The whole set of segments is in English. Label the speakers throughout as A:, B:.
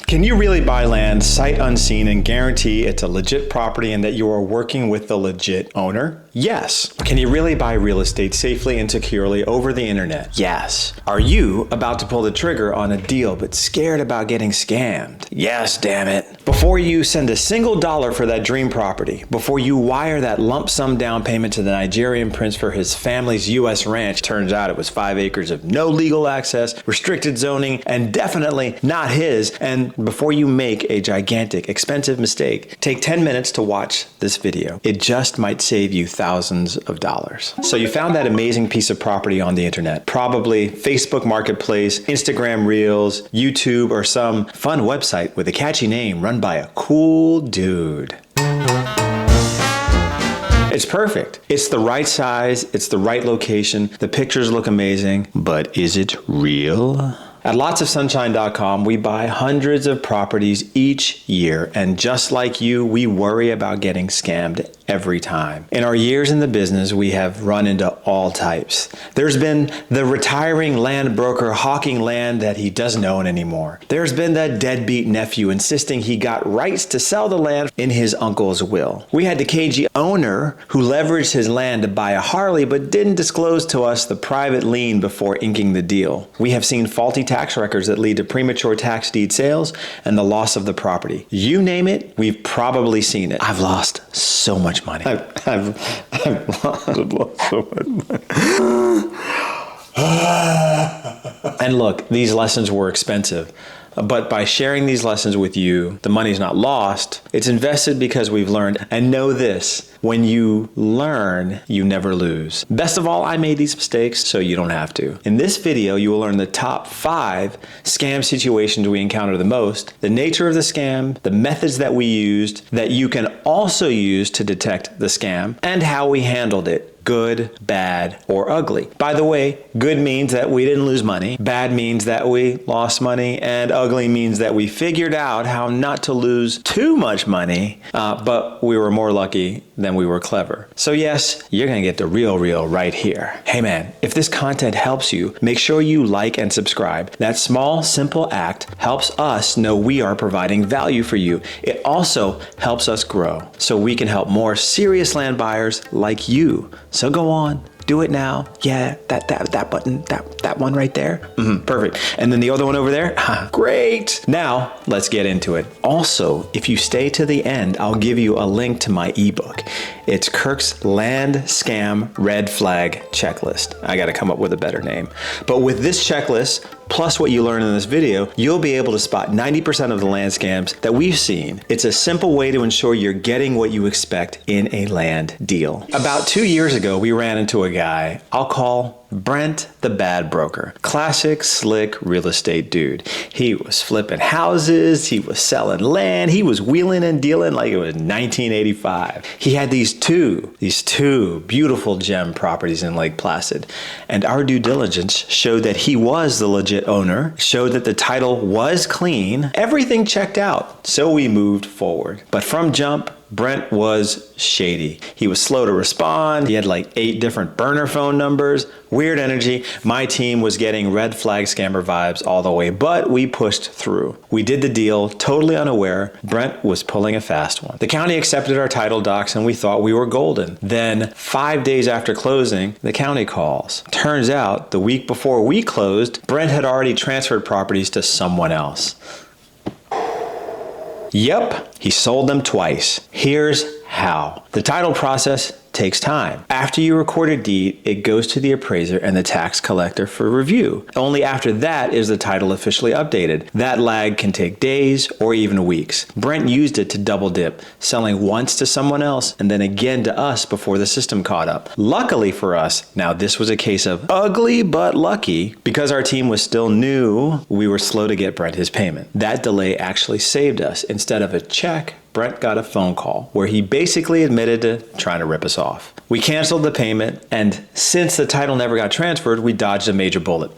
A: Can you really buy land sight unseen and guarantee it's a legit property and that you are working with the legit owner? Yes. Can you really buy real estate safely and securely over the internet? Yes. Are you about to pull the trigger on a deal but scared about getting scammed? Yes, damn it. Before you send a single dollar for that dream property, before you wire that lump sum down payment to the Nigerian prince for his family's US ranch, turns out it was 5 acres of no legal access, restricted zoning, and definitely not his, and before you make a gigantic, expensive mistake, take 10 minutes to watch this video. It just might save you thousands of dollars. So you found that amazing piece of property on the internet, probably Facebook Marketplace, Instagram Reels, YouTube, or some fun website with a catchy name run by a cool dude. It's perfect. It's the right size, it's the right location, the pictures look amazing, but is it real? At lotsofsunshine.com, we buy hundreds of properties each year, and just like you, we worry about getting scammed every time. In our years in the business, we have run into all types. There's been the retiring land broker hawking land that he doesn't own anymore. There's been the deadbeat nephew insisting he got rights to sell the land in his uncle's will. We had the cagey owner who leveraged his land to buy a Harley but didn't disclose to us the private lien before inking the deal. We have seen faulty tax records that lead to premature tax deed sales and the loss of the property. You name it, we've probably seen it. I've lost so much money. I've lost so much money. And look, these lessons were expensive. But by sharing these lessons with you, the money's not lost. It's invested because we've learned. And know this, when you learn, you never lose. Best of all, I made these mistakes so you don't have to. In this video, you will learn the top 5 scam situations we encounter the most, the nature of the scam, the methods that we used that you can also use to detect the scam, and how we handled it. Good, bad, or ugly. By the way, good means that we didn't lose money, bad means that we lost money, and ugly means that we figured out how not to lose too much money, but we were more lucky than we were clever. So yes, you're gonna get the real right here. Hey man, if this content helps you, make sure you like and subscribe. That small, simple act helps us know we are providing value for you. It also helps us grow so we can help more serious land buyers like you. So go on, do it now. Yeah, that button, that one right there. Perfect. And then the other one over there. Great. Now let's get into it. Also, if you stay to the end, I'll give you a link to my ebook. It's Kirk's Land Scam Red Flag Checklist. I got to come up with a better name. But with this checklist, plus what you learn in this video, you'll be able to spot 90% of the land scams that we've seen. It's a simple way to ensure you're getting what you expect in a land deal. About 2 years ago, we ran into a guy I'll call Brent the Bad Broker. Classic, slick real estate dude. He was flipping houses, he was selling land, he was wheeling and dealing like it was 1985. He had these two beautiful gem properties in Lake Placid. And our due diligence showed that he was the legit owner, showed that the title was clean, everything checked out. So we moved forward. But from jump, Brent was shady. He was slow to respond. He had like 8 different burner phone numbers. Weird energy. My team was getting red flag scammer vibes all the way, but we pushed through. We did the deal totally unaware. Brent was pulling a fast one. The county accepted our title docs and we thought we were golden. Then 5 days after closing, the county calls. Turns out the week before we closed, Brent had already transferred properties to someone else. Yep, he sold them twice. Here's how. The title process takes time. After you record a deed, it goes to the appraiser and the tax collector for review. Only after that is the title officially updated. That lag can take days or even weeks. Brent used it to double dip, selling once to someone else and then again to us before the system caught up. Luckily for us, now this was a case of ugly but lucky, because our team was still new, we were slow to get Brent his payment. That delay actually saved us. Instead of a check, Brent got a phone call where he basically admitted to trying to rip us off. We canceled the payment, and since the title never got transferred, we dodged a major bullet.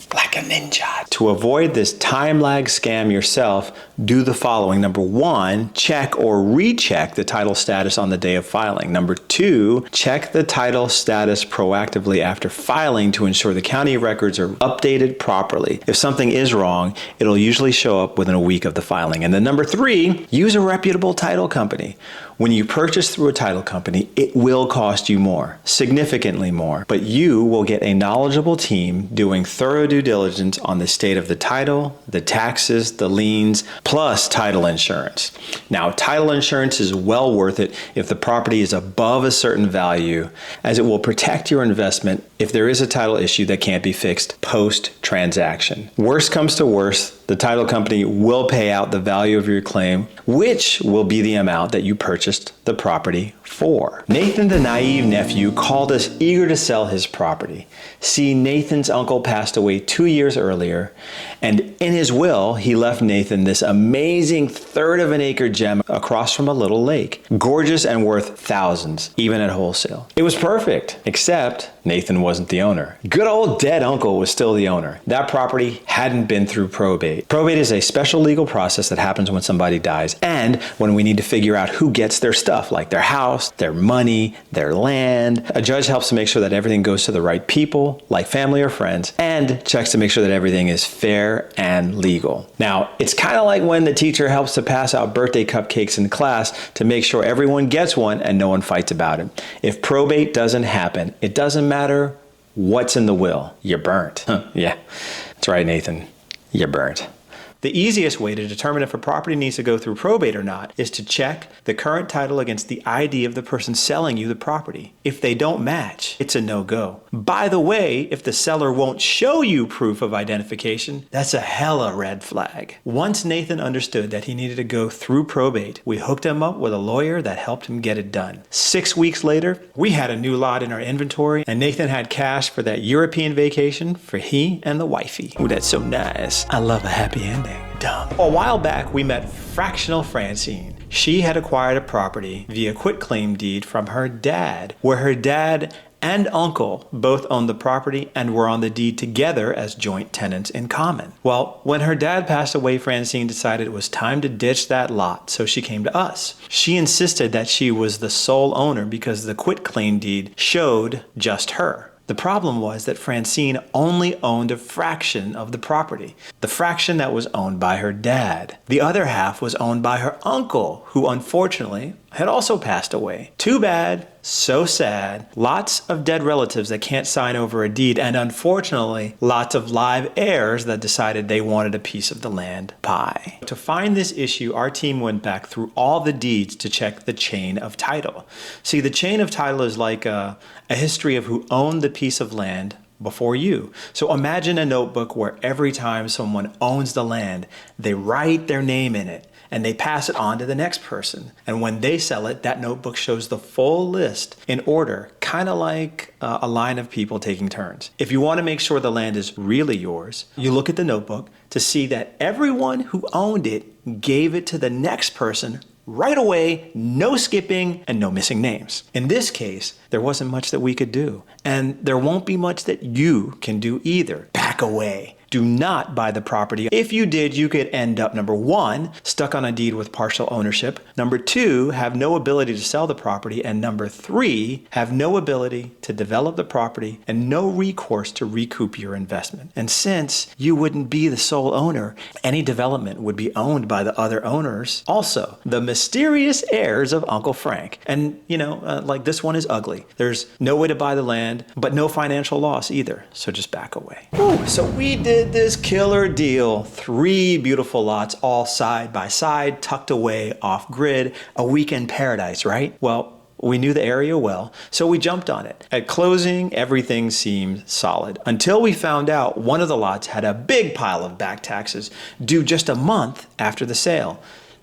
A: Black like a ninja. To avoid this time lag scam yourself, do the following. Number 1, check or recheck the title status on the day of filing. Number 2, check the title status proactively after filing to ensure the county records are updated properly. If something is wrong, it'll usually show up within a week of the filing. And then number 3, use a reputable title company. When you purchase through a title company, it will cost you more, significantly more, but you will get a knowledgeable team doing thorough due diligence on the state of the title, the taxes, the liens, plus title insurance. Now, title insurance is well worth it if the property is above a certain value, as it will protect your investment if there is a title issue that can't be fixed post-transaction. Worst comes to worst, the title company will pay out the value of your claim, which will be the amount that you purchased the property for. Nathan, the naive nephew, called us eager to sell his property. See, Nathan's uncle passed away 2 years earlier, and in his will, he left Nathan this amazing 1/3 of an acre gem across from a little lake. Gorgeous and worth thousands, even at wholesale. It was perfect, except Nathan wasn't the owner. Good old dead uncle was still the owner. That property hadn't been through probate. Probate is a special legal process that happens when somebody dies and when we need to figure out who gets their stuff, like their house, their money, their land. A judge helps to make sure that everything goes to the right people, like family or friends, and checks to make sure that everything is fair and legal. Now, it's kind of like when the teacher helps to pass out birthday cupcakes in class to make sure everyone gets one and no one fights about it. If probate doesn't happen, it doesn't matter what's in the will. You're burnt. Yeah, that's right, Nathan. You're burnt. The easiest way to determine if a property needs to go through probate or not is to check the current title against the ID of the person selling you the property. If they don't match, it's a no-go. By the way, if the seller won't show you proof of identification, that's a hella red flag. Once Nathan understood that he needed to go through probate, we hooked him up with a lawyer that helped him get it done. 6 weeks later, we had a new lot in our inventory, and Nathan had cash for that European vacation for he and the wifey. Ooh, that's so nice. I love a happy ending. Dumb. A while back, we met fractional Francine. She had acquired a property via quitclaim deed from her dad, where her dad and uncle both owned the property and were on the deed together as joint tenants in common. Well, when her dad passed away, Francine decided it was time to ditch that lot, so she came to us. She insisted that she was the sole owner because the quitclaim deed showed just her. The problem was that Francine only owned a fraction of the property, the fraction that was owned by her dad. The other half was owned by her uncle, who unfortunately had also passed away. Too bad, so sad. Lots of dead relatives that can't sign over a deed, and unfortunately, lots of live heirs that decided they wanted a piece of the land pie. To find this issue, our team went back through all the deeds to check the chain of title. See, the chain of title is like a history of who owned the piece of land before you. So imagine a notebook where every time someone owns the land, they write their name in it and they pass it on to the next person. And when they sell it, that notebook shows the full list in order, kind of like a line of people taking turns. If you want to make sure the land is really yours, you look at the notebook to see that everyone who owned it gave it to the next person right away, no skipping and no missing names. In this case, there wasn't much that we could do, and there won't be much that you can do either. Back away. Do not buy the property. If you did, you could end up, number 1, stuck on a deed with partial ownership. Number 2, have no ability to sell the property. And number 3, have no ability to develop the property and no recourse to recoup your investment. And since you wouldn't be the sole owner, any development would be owned by the other owners. Also, the mysterious heirs of Uncle Frank. And, like this one is ugly. There's no way to buy the land, but no financial loss either. So just back away. Ooh, so we did this killer deal. 3 beautiful lots, all side by side, tucked away off grid. A weekend paradise, right? Well, we knew the area well, so we jumped on it. At closing, everything seemed solid until we found out one of the lots had a big pile of back taxes due just a month after the sale.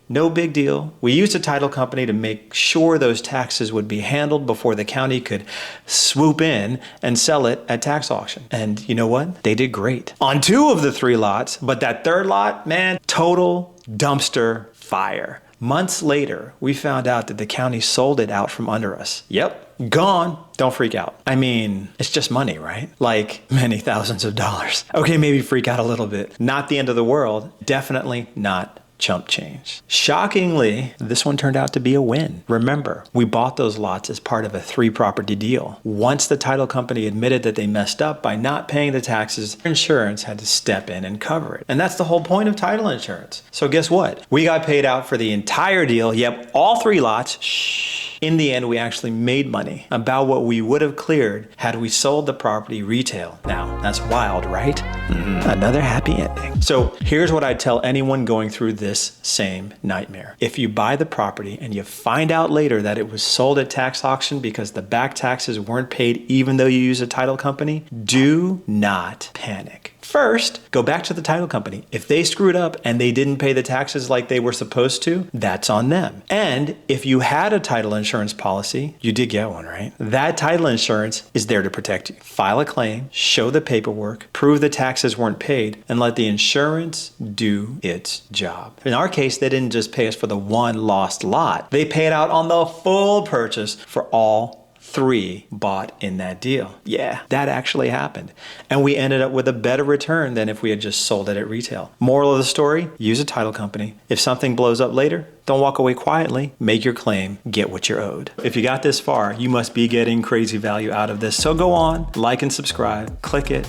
A: No big deal. We used a title company to make sure those taxes would be handled before the county could swoop in and sell it at tax auction. And you know what? They did great on 2 of the 3 lots, but that 3rd lot, man, total dumpster fire. Months later, we found out that the county sold it out from under us. Yep, gone. Don't freak out. I mean, it's just money, right? Like many thousands of dollars. Okay, maybe freak out a little bit. Not the end of the world. Definitely not chump change. Shockingly, this one turned out to be a win. Remember, we bought those lots as part of a 3-property deal. Once the title company admitted that they messed up by not paying the taxes, insurance had to step in and cover it. And that's the whole point of title insurance. So guess what? We got paid out for the entire deal. Yep, all 3 lots. Shh. In the end, we actually made money, about what we would have cleared had we sold the property retail. Now, that's wild, right? Another happy ending. So here's what I tell anyone going through this same nightmare. If you buy the property and you find out later that it was sold at tax auction because the back taxes weren't paid even though you use a title company, do not panic. First, go back to the title company. If they screwed up and they didn't pay the taxes like they were supposed to, that's on them. And if you had a title insurance policy, you did get one, right? That title insurance is there to protect you. File a claim, show the paperwork, prove the taxes weren't paid, and let the insurance do its job. In our case, they didn't just pay us for the one lost lot. They paid out on the full purchase for all 3 bought in that deal. Yeah, that actually happened. And we ended up with a better return than if we had just sold it at retail. Moral of the story, use a title company. If something blows up later, don't walk away quietly. Make your claim, get what you're owed. If you got this far, you must be getting crazy value out of this. So go on, like and subscribe, click it.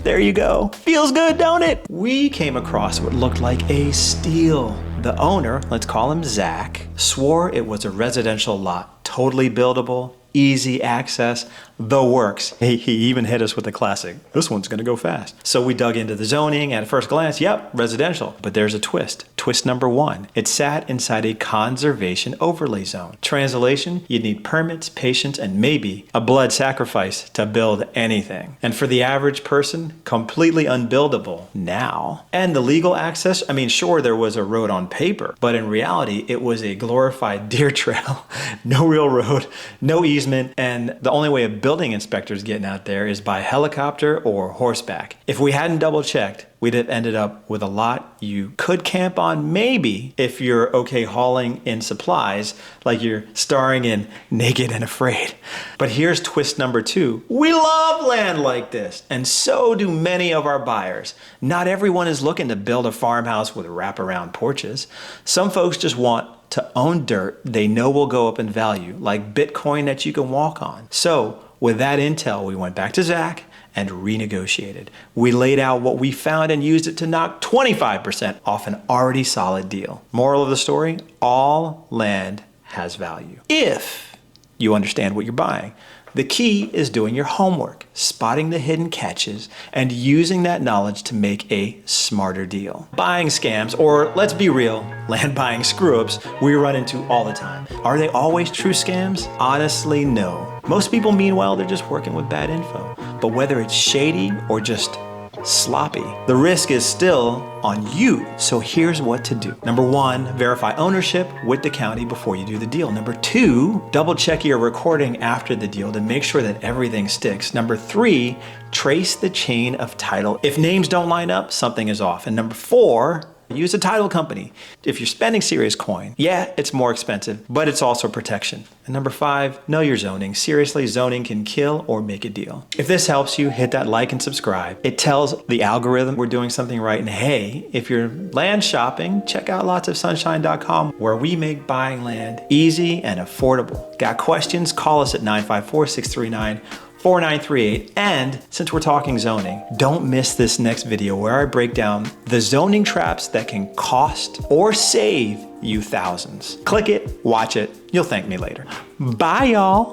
A: There you go. Feels good, don't it? We came across what looked like a steal. The owner, let's call him Zach, swore it was a residential lot, totally buildable, easy access, the works. He even hit us with the classic, this one's gonna go fast. So we dug into the zoning, and at first glance, yep, residential. But there's a twist. Twist number 1, it sat inside a conservation overlay zone. Translation, you'd need permits, patience, and maybe a blood sacrifice to build anything. And for the average person, completely unbuildable now. And the legal access, I mean, sure, there was a road on paper, but in reality, it was a glorified deer trail. No real road, no easement, and the only way of building inspectors getting out there is by helicopter or horseback. If we hadn't double checked, we'd have ended up with a lot you could camp on, maybe if you're okay hauling in supplies, like you're starring in Naked and Afraid. But here's twist number 2. We love land like this, and so do many of our buyers. Not everyone is looking to build a farmhouse with wraparound porches. Some folks just want to own dirt they know will go up in value, like Bitcoin that you can walk on. So with that intel, we went back to Zach and renegotiated. We laid out what we found and used it to knock 25% off an already solid deal. Moral of the story, all land has value, if you understand what you're buying. The key is doing your homework, spotting the hidden catches, and using that knowledge to make a smarter deal. Buying scams, or let's be real, land buying screw-ups, we run into all the time. Are they always true scams? Honestly, no. Most people, meanwhile, they're just working with bad info. But whether it's shady or just sloppy, the risk is still on you. So here's what to do. Number 1, verify ownership with the county before you do the deal. Number 2, double check your recording after the deal to make sure that everything sticks. Number 3, trace the chain of title. If names don't line up, something is off. And number 4, use a title company. If you're spending serious coin, yeah, it's more expensive, but it's also protection. And number 5, know your zoning. Seriously, zoning can kill or make a deal. If this helps you, hit that like and subscribe. It tells the algorithm we're doing something right. And hey, if you're land shopping, check out lotsofsunshine.com, where we make buying land easy and affordable. Got questions? Call us at 954-639-4938. And since we're talking zoning, don't miss this next video where I break down the zoning traps that can cost or save you thousands. Click it, watch it, you'll thank me later. Bye, y'all.